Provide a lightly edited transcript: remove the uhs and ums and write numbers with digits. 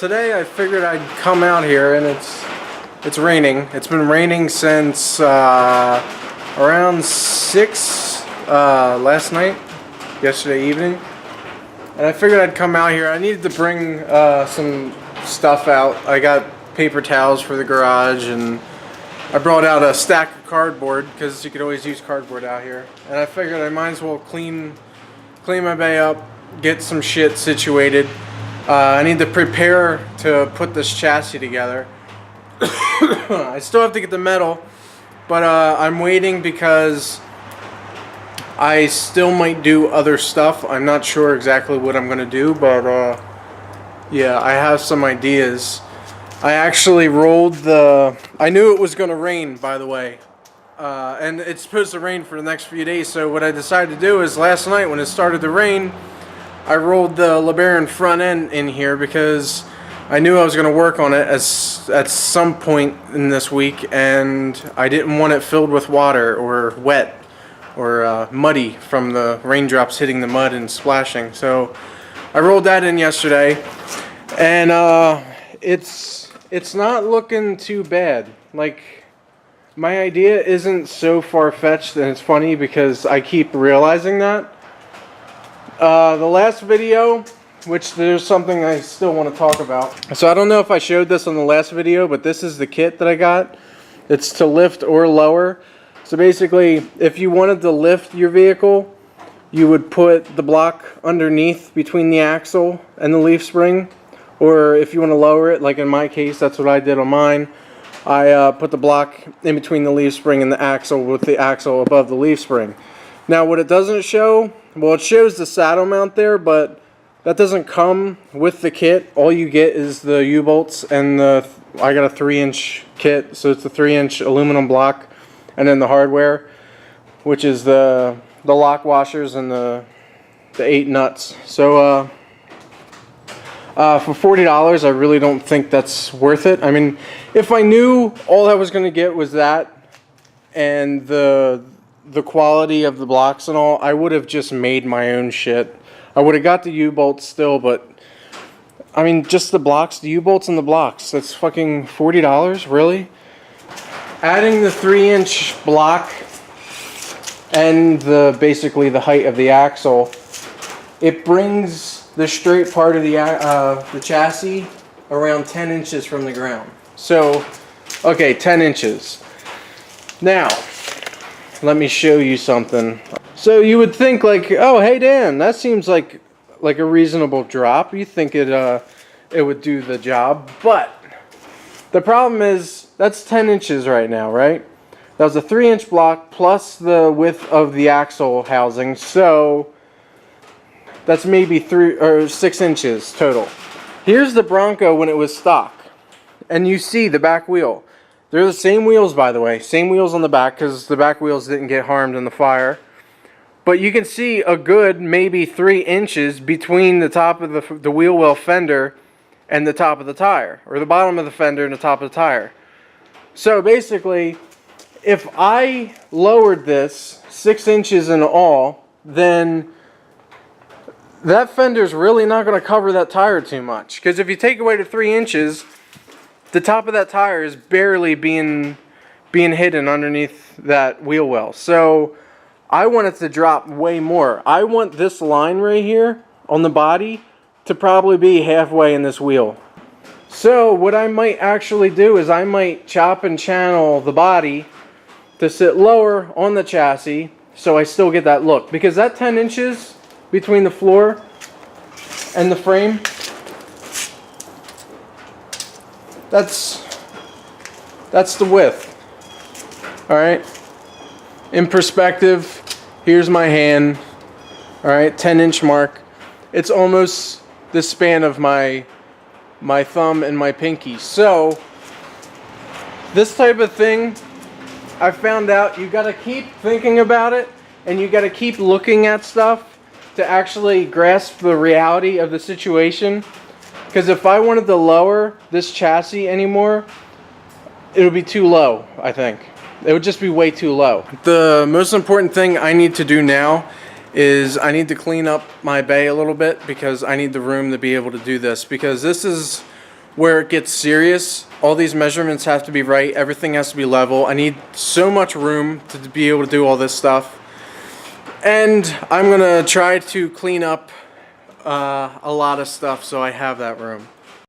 today I figured I'd come out here, and it's raining. It's been raining since around 6 last night, yesterday evening. And I figured I'd come out here. I needed to bring some stuff out. I got paper towels for the garage, and I brought out a stack of cardboard because you could always use cardboard out here. And I figured I might as well clean my bay up, get some shit situated. I need to prepare to put this chassis together. I still have to get the metal, but I'm waiting because I still might do other stuff. I'm not sure exactly what I'm going to do, but yeah, I have some ideas. I actually rolled the... I knew it was going to rain, by the way. And it's supposed to rain for the next few days, so what I decided to do is last night when it started to rain, I rolled the LeBaron front end in here because I knew I was going to work on it at some point in this week, and I didn't want it filled with water or wet or muddy from the raindrops hitting the mud and splashing. So I rolled that in yesterday, and it's not looking too bad. Like, my idea isn't so far-fetched, and it's funny because I keep realizing that. The last video, which there's something I still want to talk about. So I don't know if I showed this on the last video, but this is the kit that I got. It's to lift or lower. So basically, if you wanted to lift your vehicle, you would put the block underneath between the axle and the leaf spring. Or if you want to lower it, like in my case, that's what I did on mine. I put the block in between the leaf spring and the axle with the axle above the leaf spring. Now what it doesn't show, well, it shows the saddle mount there, but that doesn't come with the kit. All you get is the U-bolts and I got a 3-inch kit, so it's a 3-inch aluminum block, and then the hardware, which is the lock washers and the 8 nuts. So for $40, I really don't think that's worth it. I mean, if I knew all I was going to get was that and the quality of the blocks and all, I would have just made my own shit. I would have got the U-bolts still, but I mean, just the blocks, the U-bolts and the blocks, that's fucking $40, really? Adding the 3-inch block and basically the height of the axle, it brings the straight part of the chassis around 10 inches from the ground. So, okay, 10 inches. Now, let me show you something. So you would think like, oh, hey Dan, that seems like a reasonable drop. You think it would do the job, but the problem is that's 10 inches right now, right? That was a 3-inch block plus the width of the axle housing, so that's maybe 3 or 6 inches total. Here's the Bronco when it was stock, and you see the back wheel. They're the same wheels, by the way, same wheels on the back because the back wheels didn't get harmed in the fire. But you can see a good maybe 3 inches between the top of the wheel well fender and the top of the tire, or the bottom of the fender and the top of the tire. So basically, if I lowered this 6 inches in all, then that fender's really not going to cover that tire too much. Because if you take away the 3 inches, the top of that tire is barely being hidden underneath that wheel well. So I want it to drop way more. I want this line right here on the body to probably be halfway in this wheel. So what I might actually do is I might chop and channel the body to sit lower on the chassis so I still get that look. Because that 10 inches between the floor and the frame, that's the width. Alright? In perspective, here's my hand. Alright, 10-inch mark. It's almost the span of my thumb and my pinky. So, this type of thing, I found out you gotta keep thinking about it, and you gotta keep looking at stuff to actually grasp the reality of the situation. Because if I wanted to lower this chassis anymore, it would be too low, I think. It would just be way too low. The most important thing I need to do now is I need to clean up my bay a little bit because I need the room to be able to do this. Because this is where it gets serious. All these measurements have to be right. Everything has to be level. I need so much room to be able to do all this stuff. And I'm gonna try to clean up a lot of stuff so I have that room.